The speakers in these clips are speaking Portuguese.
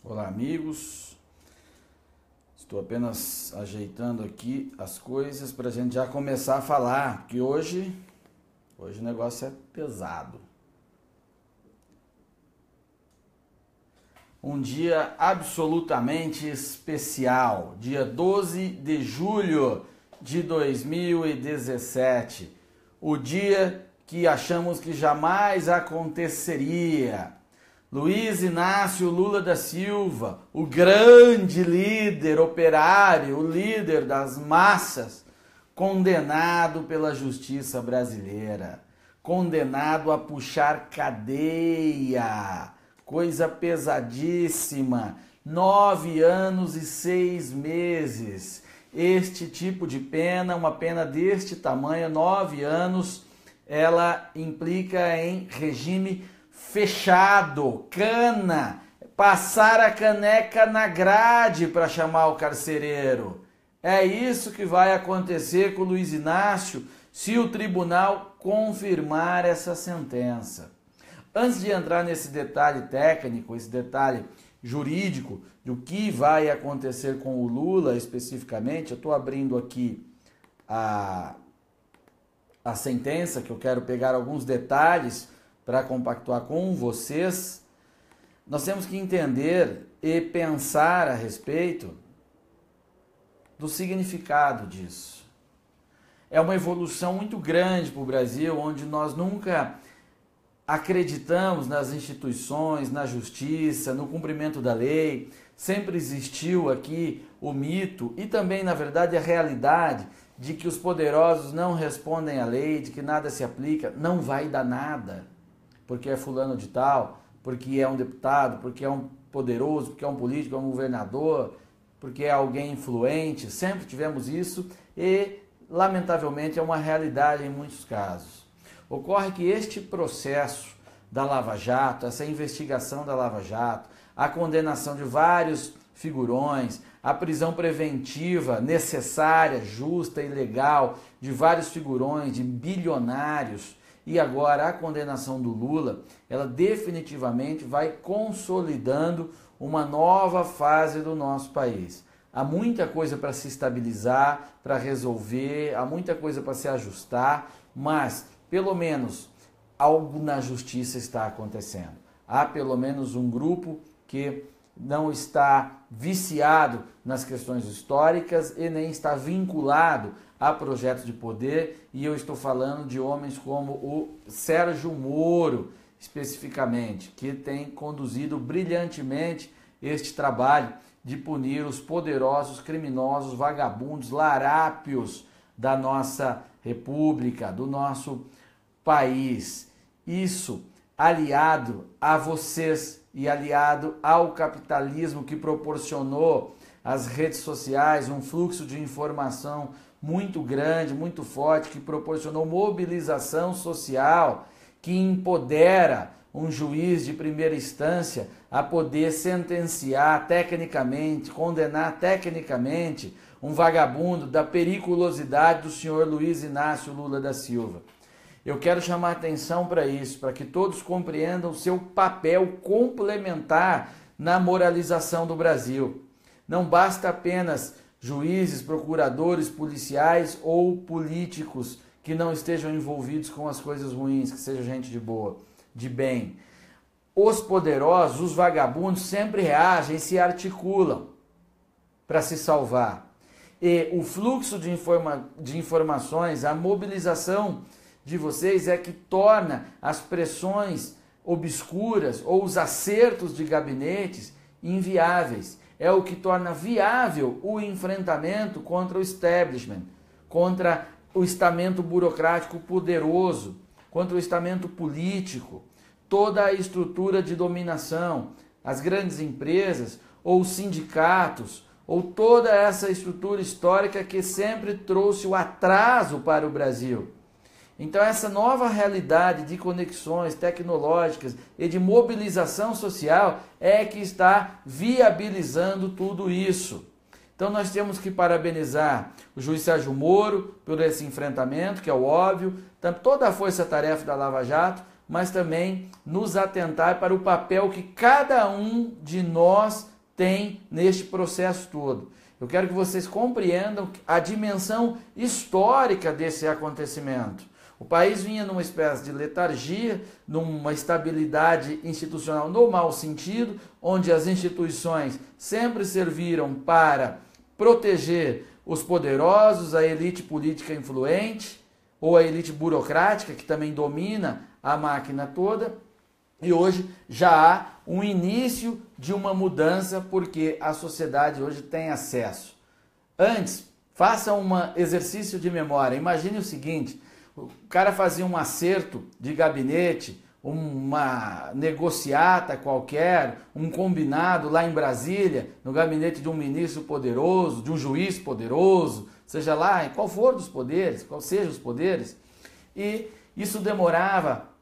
Olá, amigos. Estou apenas ajeitando aqui as coisas para a gente já começar a falar, porque hoje o negócio é pesado. Um dia absolutamente especial, dia 12 de julho de 2017, o dia que achamos que jamais aconteceria. Luiz Inácio Lula da Silva, o grande líder operário, o líder das massas, condenado pela justiça brasileira, condenado a puxar cadeia, coisa pesadíssima, 9 anos e 6 meses. Este tipo de pena, uma pena deste tamanho, 9 anos, ela implica em regime fechado, cana, passar a caneca na grade para chamar o carcereiro. É isso que vai acontecer com o Luiz Inácio se o tribunal confirmar essa sentença. Antes de entrar nesse detalhe técnico, esse detalhe jurídico do que vai acontecer com o Lula especificamente, eu estou abrindo aqui a sentença, que eu quero pegar alguns detalhes para compactuar com vocês. Nós temos que entender e pensar a respeito do significado disso. É uma evolução muito grande para o Brasil, onde nós nunca acreditamos nas instituições, na justiça, no cumprimento da lei. Sempre existiu aqui o mito e também, na verdade, a realidade de que os poderosos não respondem à lei, de que nada se aplica. Não vai dar nada, porque é fulano de tal, porque é um deputado, porque é um poderoso, porque é um político, é um governador, porque é alguém influente. Sempre tivemos isso e, lamentavelmente, é uma realidade em muitos casos. Ocorre que este processo da Lava Jato, essa investigação da Lava Jato, a condenação de vários figurões, a prisão preventiva necessária, justa e legal de vários figurões, de bilionários, e agora a condenação do Lula, ela definitivamente vai consolidando uma nova fase do nosso país. Há muita coisa para se estabilizar, para resolver, há muita coisa para se ajustar, mas pelo menos algo na justiça está acontecendo. Há pelo menos um grupo que não está viciado nas questões históricas e nem está vinculado a projetos de poder, e eu estou falando de homens como o Sérgio Moro, especificamente, que tem conduzido brilhantemente este trabalho de punir os poderosos, criminosos, vagabundos, larápios da nossa república, do nosso país. Isso aliado a vocês e aliado ao capitalismo que proporcionou às redes sociais um fluxo de informação muito grande, muito forte, que proporcionou mobilização social, que empodera um juiz de primeira instância a poder sentenciar tecnicamente, condenar tecnicamente um vagabundo da periculosidade do senhor Luiz Inácio Lula da Silva. Eu quero chamar atenção para isso, para que todos compreendam o seu papel complementar na moralização do Brasil. Não basta apenas juízes, procuradores, policiais ou políticos que não estejam envolvidos com as coisas ruins, que seja gente de boa, de bem. Os poderosos, os vagabundos, sempre reagem e se articulam para se salvar. E o fluxo de informações, a mobilização de vocês é que torna as pressões obscuras ou os acertos de gabinetes inviáveis. É o que torna viável o enfrentamento contra o establishment, contra o estamento burocrático poderoso, contra o estamento político, toda a estrutura de dominação, as grandes empresas ou os sindicatos, ou toda essa estrutura histórica que sempre trouxe o atraso para o Brasil. Então essa nova realidade de conexões tecnológicas e de mobilização social é que está viabilizando tudo isso. Então nós temos que parabenizar o juiz Sérgio Moro por esse enfrentamento, que é o óbvio, toda a força-tarefa da Lava Jato, mas também nos atentar para o papel que cada um de nós tem neste processo todo. Eu quero que vocês compreendam a dimensão histórica desse acontecimento. O país vinha numa espécie de letargia, numa estabilidade institucional no mau sentido, onde as instituições sempre serviram para proteger os poderosos, a elite política influente, ou a elite burocrática, que também domina a máquina toda. E hoje já há um início de uma mudança, porque a sociedade hoje tem acesso. Antes, faça um exercício de memória. Imagine o seguinte: o cara fazia um acerto de gabinete, uma negociata qualquer, um combinado lá em Brasília, no gabinete de um ministro poderoso, de um juiz poderoso, seja lá qual for dos poderes, qual sejam os poderes, e isso demorava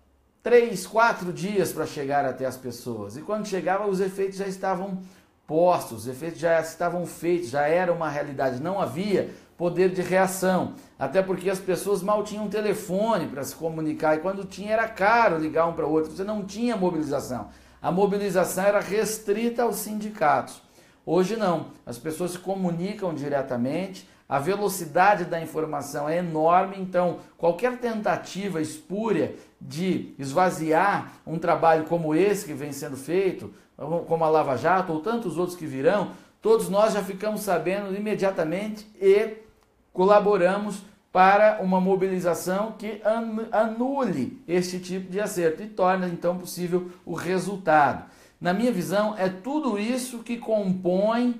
3, 4 dias para chegar até as pessoas. E quando chegava, os efeitos já estavam postos, os efeitos já estavam feitos, já era uma realidade, não havia poder de reação, até porque as pessoas mal tinham telefone para se comunicar, e quando tinha era caro ligar um para o outro, você não tinha mobilização. A mobilização era restrita aos sindicatos. Hoje não, as pessoas se comunicam diretamente, a velocidade da informação é enorme, então qualquer tentativa espúria de esvaziar um trabalho como esse que vem sendo feito, como a Lava Jato ou tantos outros que virão, todos nós já ficamos sabendo imediatamente e colaboramos para uma mobilização que anule este tipo de acerto e torna então possível o resultado. Na minha visão, é tudo isso que compõe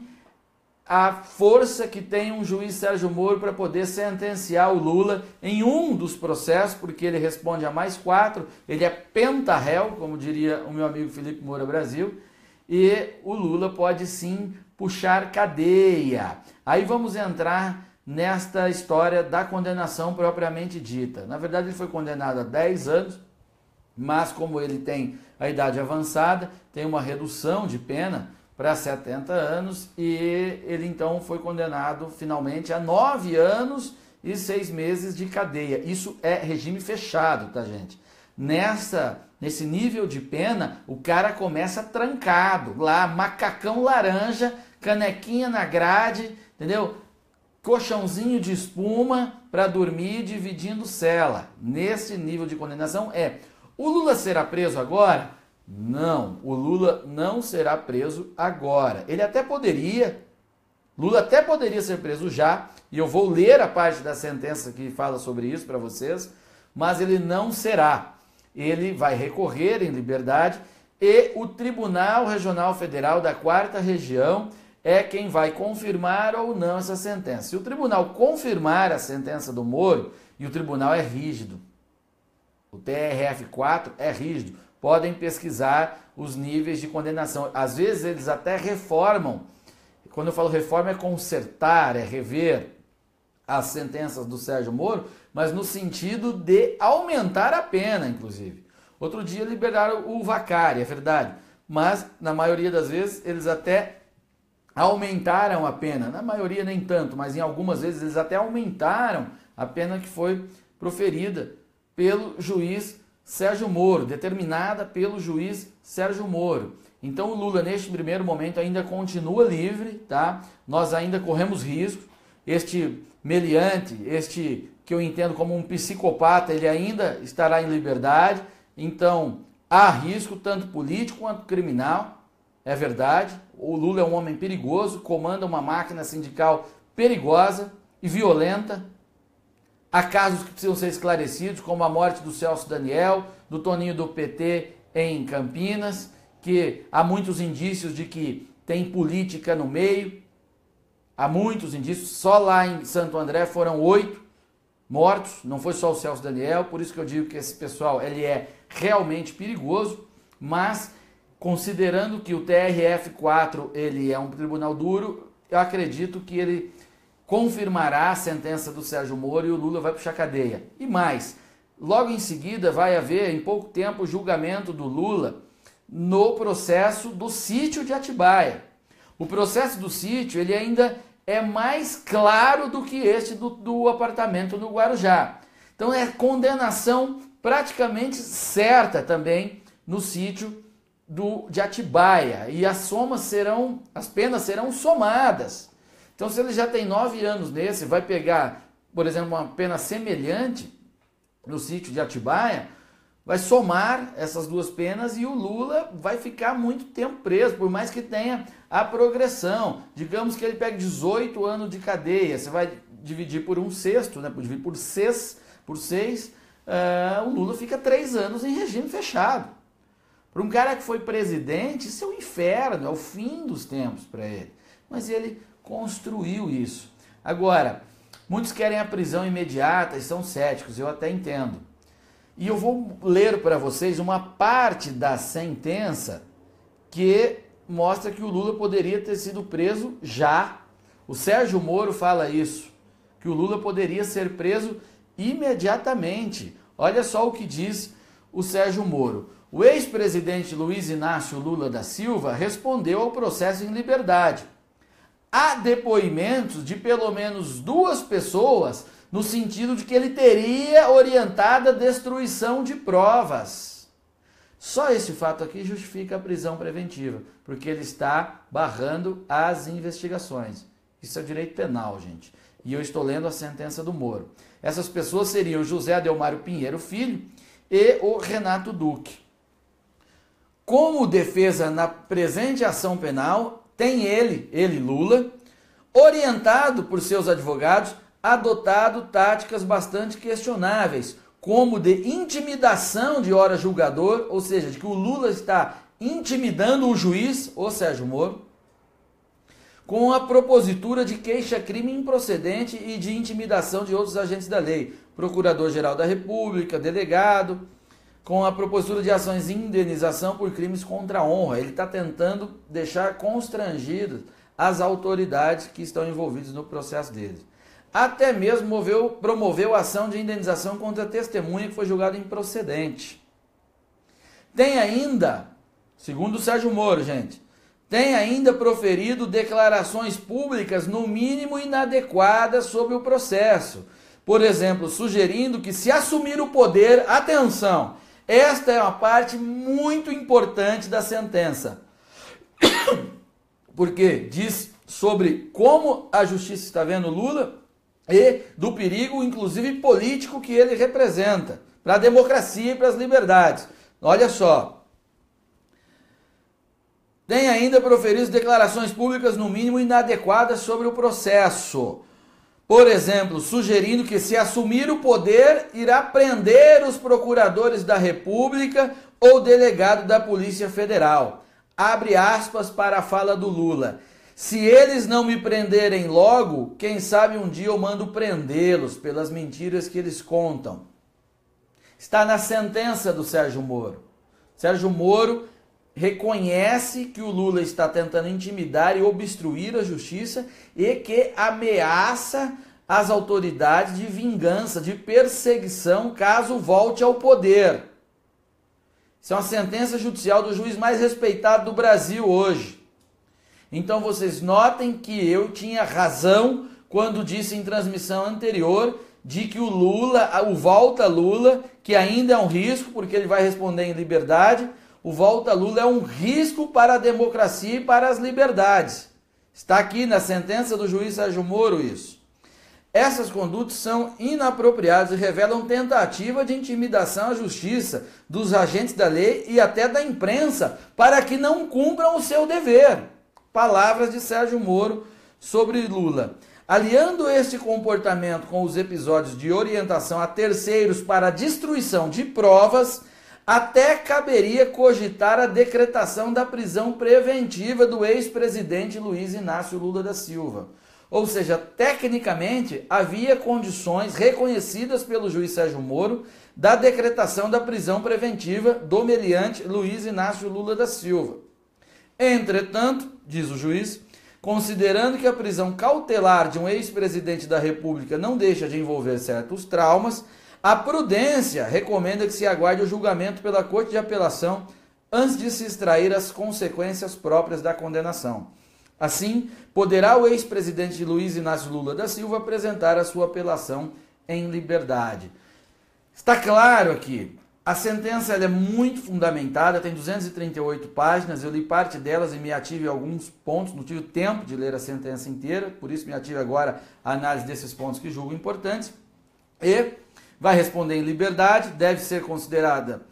a força que tem um juiz Sérgio Moro para poder sentenciar o Lula em um dos processos, porque ele responde a mais 4, ele é penta-réu, como diria o meu amigo Felipe Moura Brasil, e o Lula pode sim puxar cadeia. Aí vamos entrar nesta história da condenação propriamente dita. Na verdade, ele foi condenado a 10 anos, mas como ele tem a idade avançada, tem uma redução de pena para 70 anos e ele então foi condenado finalmente a 9 anos e 6 meses de cadeia. Isso é regime fechado, tá, gente? Nesse nível de pena, o cara começa trancado, lá, macacão laranja, canequinha na grade, entendeu? Colchãozinho de espuma para dormir dividindo cela. Nesse nível de condenação O Lula será preso agora? Não, o Lula não será preso agora. Lula até poderia ser preso já, e eu vou ler a parte da sentença que fala sobre isso para vocês, mas ele não será. Ele vai recorrer em liberdade e o Tribunal Regional Federal da 4ª Região é quem vai confirmar ou não essa sentença. Se o tribunal confirmar a sentença do Moro, e o tribunal é rígido, o TRF4 é rígido, podem pesquisar os níveis de condenação. Às vezes eles até reformam, quando eu falo reforma é consertar, é rever as sentenças do Sérgio Moro, mas no sentido de aumentar a pena, inclusive. Outro dia liberaram o Vacari, é verdade, mas na maioria das vezes eles até aumentaram a pena, na maioria nem tanto, mas em algumas vezes eles até aumentaram a pena que foi proferida pelo juiz Sérgio Moro, determinada pelo juiz Sérgio Moro. Então o Lula neste primeiro momento ainda continua livre, tá? Nós ainda corremos risco. Este meliante, este que eu entendo como um psicopata, ele ainda estará em liberdade. Então há risco tanto político quanto criminal. É verdade, o Lula é um homem perigoso, comanda uma máquina sindical perigosa e violenta. Há casos que precisam ser esclarecidos, como a morte do Celso Daniel, do Toninho do PT em Campinas, que há muitos indícios de que tem política no meio. Há muitos indícios, só lá em Santo André foram 8 mortos, não foi só o Celso Daniel, por isso que eu digo que esse pessoal ele é realmente perigoso, mas considerando que o TRF4 ele é um tribunal duro, eu acredito que ele confirmará a sentença do Sérgio Moro e o Lula vai puxar cadeia. E mais, logo em seguida vai haver, em pouco tempo, o julgamento do Lula no processo do sítio de Atibaia. O processo do sítio ele ainda é mais claro do que este do apartamento no Guarujá. Então é condenação praticamente certa também no sítio de Atibaia, e as penas serão somadas. Então, se ele já tem 9 anos nesse, vai pegar, por exemplo, uma pena semelhante no sítio de Atibaia, vai somar essas 2 penas e o Lula vai ficar muito tempo preso, por mais que tenha a progressão. Digamos que ele pegue 18 anos de cadeia, você vai dividir por 1/6, né? Dividir por 6, o Lula fica 3 anos em regime fechado. Para um cara que foi presidente, isso é um inferno, é o fim dos tempos para ele. Mas ele construiu isso. Agora, muitos querem a prisão imediata e são céticos, eu até entendo. E eu vou ler para vocês uma parte da sentença que mostra que o Lula poderia ter sido preso já. O Sérgio Moro fala isso, que o Lula poderia ser preso imediatamente. Olha só o que diz o Sérgio Moro. O ex-presidente Luiz Inácio Lula da Silva respondeu ao processo em liberdade. Há depoimentos de pelo menos 2 pessoas no sentido de que ele teria orientado a destruição de provas. Só esse fato aqui justifica a prisão preventiva, porque ele está barrando as investigações. Isso é direito penal, gente. E eu estou lendo a sentença do Moro. Essas pessoas seriam José Adelmário Pinheiro Filho e o Renato Duque. Como defesa na presente ação penal, tem ele Lula, orientado por seus advogados, adotado táticas bastante questionáveis, como de intimidação de hora julgador, ou seja, de que o Lula está intimidando o juiz, o Sérgio Moro, com a propositura de queixa-crime improcedente e de intimidação de outros agentes da lei, Procurador-Geral da República, delegado, com a propositura de ações de indenização por crimes contra a honra. Ele está tentando deixar constrangidas as autoridades que estão envolvidas no processo dele. Até mesmo promoveu ação de indenização contra a testemunha que foi julgada improcedente. Tem ainda, segundo o Sérgio Moro, gente, tem ainda proferido declarações públicas no mínimo inadequadas sobre o processo. Por exemplo, sugerindo que se assumir o poder, atenção, esta é uma parte muito importante da sentença, porque diz sobre como a justiça está vendo Lula e do perigo, inclusive político, que ele representa para a democracia e para as liberdades. Olha só. Tem ainda proferido declarações públicas no mínimo inadequadas sobre o processo. Por exemplo, sugerindo que se assumir o poder, irá prender os procuradores da República ou delegado da Polícia Federal. Abre aspas para a fala do Lula. Se eles não me prenderem logo, quem sabe um dia eu mando prendê-los pelas mentiras que eles contam. Está na sentença do Sérgio Moro. Sérgio Moro reconhece que o Lula está tentando intimidar e obstruir a justiça e que ameaça as autoridades de vingança, de perseguição, caso volte ao poder. Isso é uma sentença judicial do juiz mais respeitado do Brasil hoje. Então vocês notem que eu tinha razão quando disse em transmissão anterior de que o Lula, o Volta Lula, que ainda é um risco porque ele vai responder em liberdade, o Volta Lula é um risco para a democracia e para as liberdades. Está aqui na sentença do juiz Sérgio Moro isso. Essas condutas são inapropriadas e revelam tentativa de intimidação à justiça, dos agentes da lei e até da imprensa, para que não cumpram o seu dever. Palavras de Sérgio Moro sobre Lula. Aliando este comportamento com os episódios de orientação a terceiros para a destruição de provas, até caberia cogitar a decretação da prisão preventiva do ex-presidente Luiz Inácio Lula da Silva. Ou seja, tecnicamente, havia condições reconhecidas pelo juiz Sérgio Moro da decretação da prisão preventiva do meliante Luiz Inácio Lula da Silva. Entretanto, diz o juiz, considerando que a prisão cautelar de um ex-presidente da República não deixa de envolver certos traumas, a prudência recomenda que se aguarde o julgamento pela Corte de Apelação antes de se extrair as consequências próprias da condenação. Assim, poderá o ex-presidente Luiz Inácio Lula da Silva apresentar a sua apelação em liberdade. Está claro aqui, A sentença ela é muito fundamentada, tem 238 páginas, eu li parte delas e me ative alguns pontos, não tive tempo de ler a sentença inteira, por isso me ative agora a análise desses pontos que julgo importantes. E vai responder em liberdade, deve ser considerada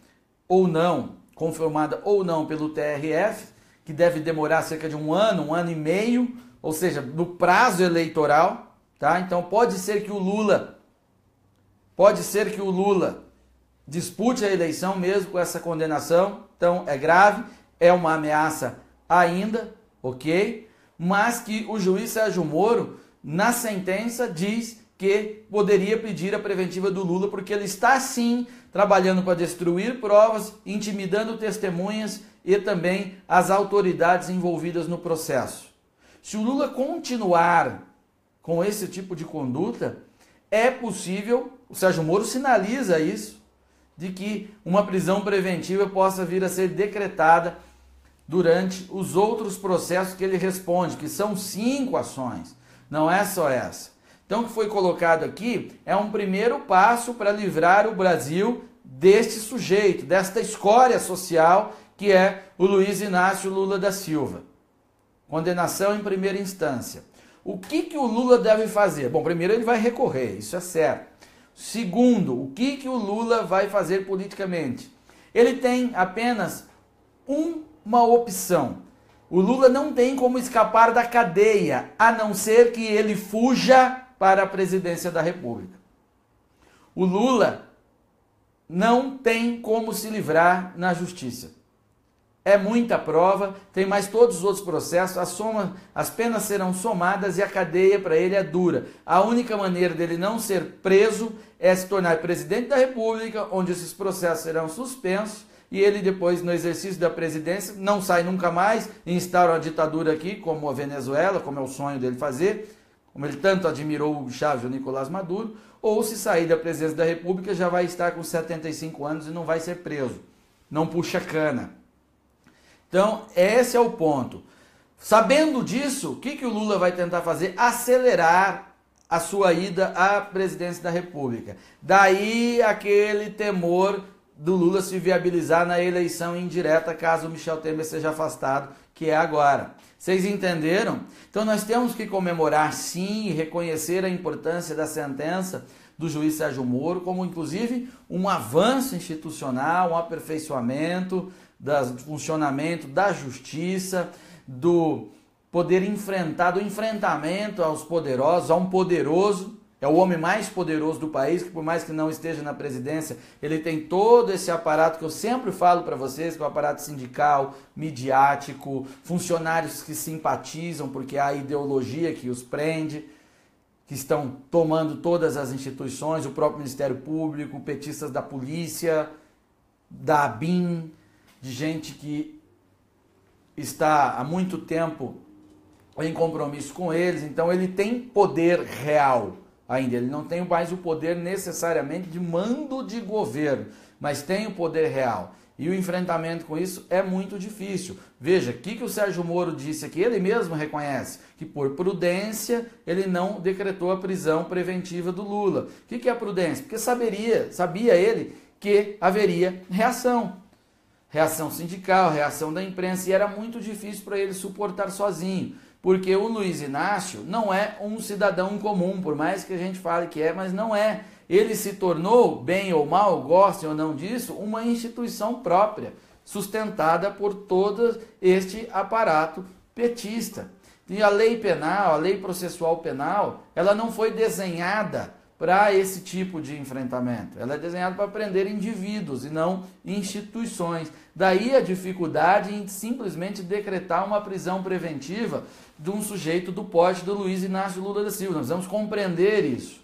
ou não, confirmada ou não pelo TRF, que deve demorar cerca de um ano e meio, ou seja, no prazo eleitoral, tá? Então pode ser que o Lula dispute a eleição mesmo com essa condenação, então é grave, é uma ameaça ainda, ok? Mas que o juiz Sérgio Moro, na sentença, diz que poderia pedir a preventiva do Lula, porque ele está sim trabalhando para destruir provas, intimidando testemunhas e também as autoridades envolvidas no processo. Se o Lula continuar com esse tipo de conduta, é possível, o Sérgio Moro sinaliza isso, de que uma prisão preventiva possa vir a ser decretada durante os outros processos que ele responde, que são 5 ações, não é só essa. Então o que foi colocado aqui é um primeiro passo para livrar o Brasil deste sujeito, desta escória social que é o Luiz Inácio Lula da Silva. Condenação em primeira instância. O que o Lula deve fazer? Bom, primeiro ele vai recorrer, isso é certo. Segundo, o que o Lula vai fazer politicamente? Ele tem apenas uma opção. O Lula não tem como escapar da cadeia, a não ser que ele fuja para a presidência da República. O Lula não tem como se livrar na justiça. É muita prova, tem mais todos os outros processos, as penas serão somadas e a cadeia para ele é dura. A única maneira dele não ser preso é se tornar presidente da República, onde esses processos serão suspensos e ele depois, no exercício da presidência, não sai nunca mais e instaura uma ditadura aqui, como a Venezuela, como é o sonho dele fazer, como ele tanto admirou o Chávez e o Nicolás Maduro, ou se sair da presidência da República já vai estar com 75 anos e não vai ser preso, não puxa cana. Então, esse é o ponto. Sabendo disso, o que o Lula vai tentar fazer? Acelerar a sua ida à presidência da República. Daí aquele temor do Lula se viabilizar na eleição indireta, caso o Michel Temer seja afastado, que é agora. Vocês entenderam? Então nós temos que comemorar sim e reconhecer a importância da sentença do juiz Sérgio Moro, como inclusive um avanço institucional, um aperfeiçoamento do funcionamento da justiça, do poder enfrentar, do enfrentamento aos poderosos, a um poderoso, é o homem mais poderoso do país, que por mais que não esteja na presidência, ele tem todo esse aparato que eu sempre falo para vocês, que é o aparato sindical, midiático, funcionários que simpatizam porque há ideologia que os prende, que estão tomando todas as instituições, o próprio Ministério Público, petistas da polícia, da ABIN, de gente que está há muito tempo em compromisso com eles, então ele tem poder real ainda, ele não tem mais o poder necessariamente de mando de governo, mas tem o poder real. E o enfrentamento com isso é muito difícil. Veja, o que o Sérgio Moro disse aqui, ele mesmo reconhece, que por prudência ele não decretou a prisão preventiva do Lula. O que é a prudência? Porque sabia ele que haveria reação sindical, reação da imprensa, e era muito difícil para ele suportar sozinho, porque o Luiz Inácio não é um cidadão comum, por mais que a gente fale que é, mas não é. Ele se tornou, bem ou mal, gostem ou não disso, uma instituição própria, sustentada por todo este aparato petista. E a lei penal, a lei processual penal, ela não foi desenhada para esse tipo de enfrentamento. Ela é desenhada para prender indivíduos e não instituições. Daí a dificuldade em simplesmente decretar uma prisão preventiva de um sujeito do porte do Luiz Inácio Lula da Silva. Nós vamos compreender isso.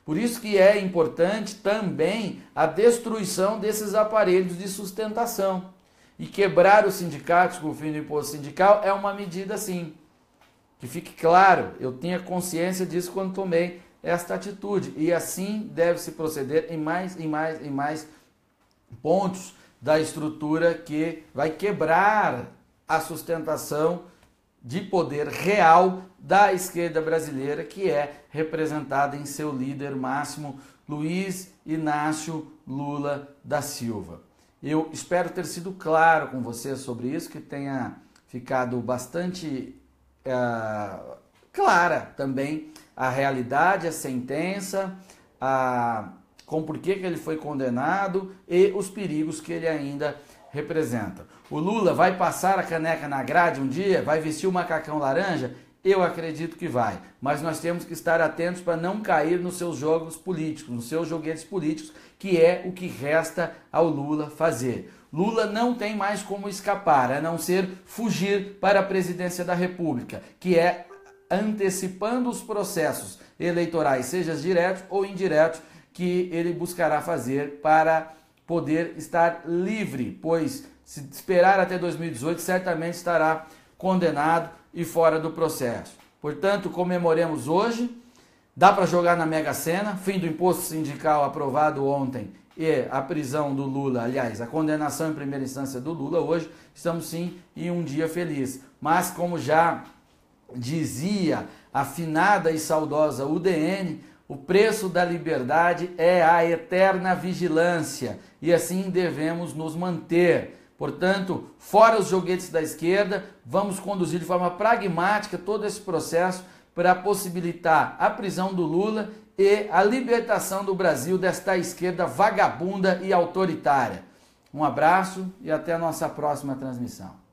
Por isso que é importante também a destruição desses aparelhos de sustentação. E quebrar os sindicatos com o fim do imposto sindical é uma medida sim. Que fique claro, eu tinha consciência disso quando tomei esta atitude, e assim deve-se proceder em mais pontos da estrutura que vai quebrar a sustentação de poder real da esquerda brasileira, que é representada em seu líder máximo, Luiz Inácio Lula da Silva. Eu espero ter sido claro com você sobre isso, que tenha ficado bastante clara também a realidade, a sentença, com por que ele foi condenado e os perigos que ele ainda representa. O Lula vai passar a caneca na grade um dia? Vai vestir o macacão laranja? Eu acredito que vai, mas nós temos que estar atentos para não cair nos seus jogos políticos, nos seus joguetes políticos, que é o que resta ao Lula fazer. Lula não tem mais como escapar, a não ser fugir para a presidência da República, que é antecipando os processos eleitorais, seja diretos ou indiretos, que ele buscará fazer para poder estar livre, pois se esperar até 2018, certamente estará condenado e fora do processo. Portanto, comemoremos hoje, dá para jogar na Mega Sena, fim do imposto sindical aprovado ontem e a prisão do Lula, aliás, a condenação em primeira instância do Lula hoje, estamos sim em um dia feliz. Mas como já dizia a finada e saudosa UDN, o preço da liberdade é a eterna vigilância e assim devemos nos manter. Portanto, fora os joguetes da esquerda, vamos conduzir de forma pragmática todo esse processo para possibilitar a prisão do Lula e a libertação do Brasil desta esquerda vagabunda e autoritária. Um abraço e até a nossa próxima transmissão.